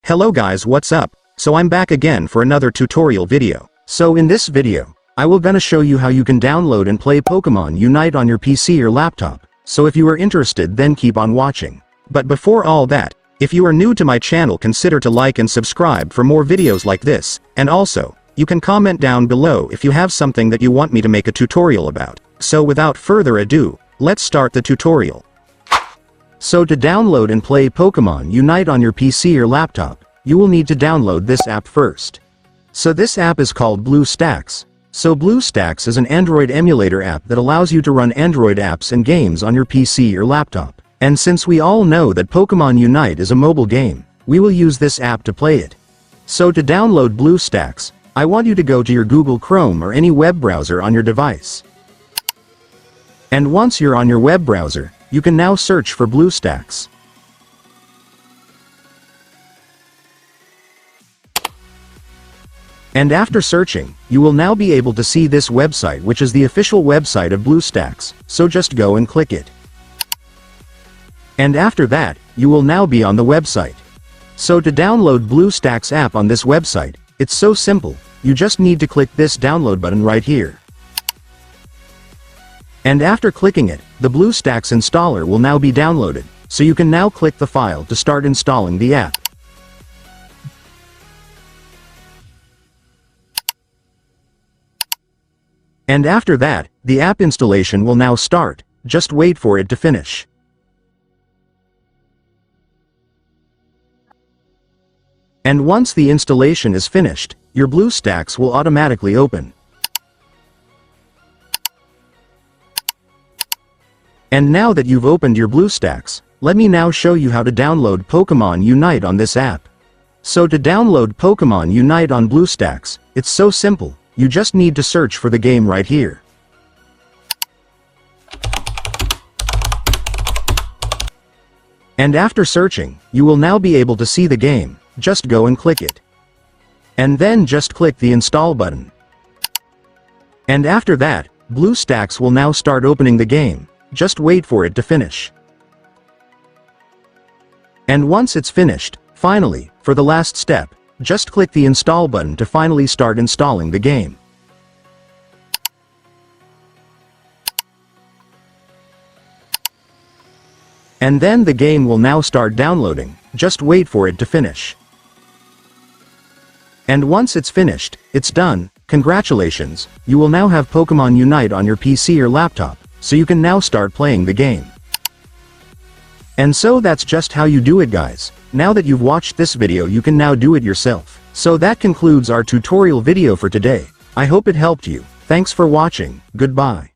Hello guys, what's up? So I'm back again for another tutorial video. So in this video, I will gonna show you how you can download and play Pokemon Unite on your PC or laptop. So if you are interested, then keep on watching. But before all that, if you are new to my channel, consider to like and subscribe for more videos like this, and also, you can comment down below if you have something that you want me to make a tutorial about. So without further ado, let's start the tutorial. So to download and play Pokemon Unite on your PC or laptop, you will need to download this app first. So this app is called Bluestacks. So Bluestacks is an Android emulator app that allows you to run Android apps and games on your PC or laptop. And since we all know that Pokemon Unite is a mobile game, we will use this app to play it. So to download Bluestacks, I want you to go to your Google Chrome or any web browser on your device. And once you're on your web browser, you can now search for Bluestacks. And after searching, you will now be able to see this website, which is the official website of Bluestacks, so just go and click it. And after that, you will now be on the website. So to download Bluestacks app on this website, it's so simple, you just need to click this download button right here. And after clicking it, the Bluestacks installer will now be downloaded, so you can now click the file to start installing the app. And after that, the app installation will now start, just wait for it to finish. And once the installation is finished, your Bluestacks will automatically open. And now that you've opened your Bluestacks, let me now show you how to download Pokemon Unite on this app. So to download Pokemon Unite on Bluestacks, it's so simple, you just need to search for the game right here. And after searching, you will now be able to see the game, just go and click it. And then just click the install button. And after that, Bluestacks will now start opening the game. Just wait for it to finish. And once it's finished, finally, for the last step, just click the install button to finally start installing the game. And then the game will now start downloading, just wait for it to finish. And once it's finished, it's done. Congratulations, you will now have Pokemon Unite on your PC or laptop, so you can now start playing the game. And so that's just how you do it, guys. Now that you've watched this video, you can now do it yourself. So that concludes our tutorial video for today. I hope it helped you. Thanks for watching. Goodbye.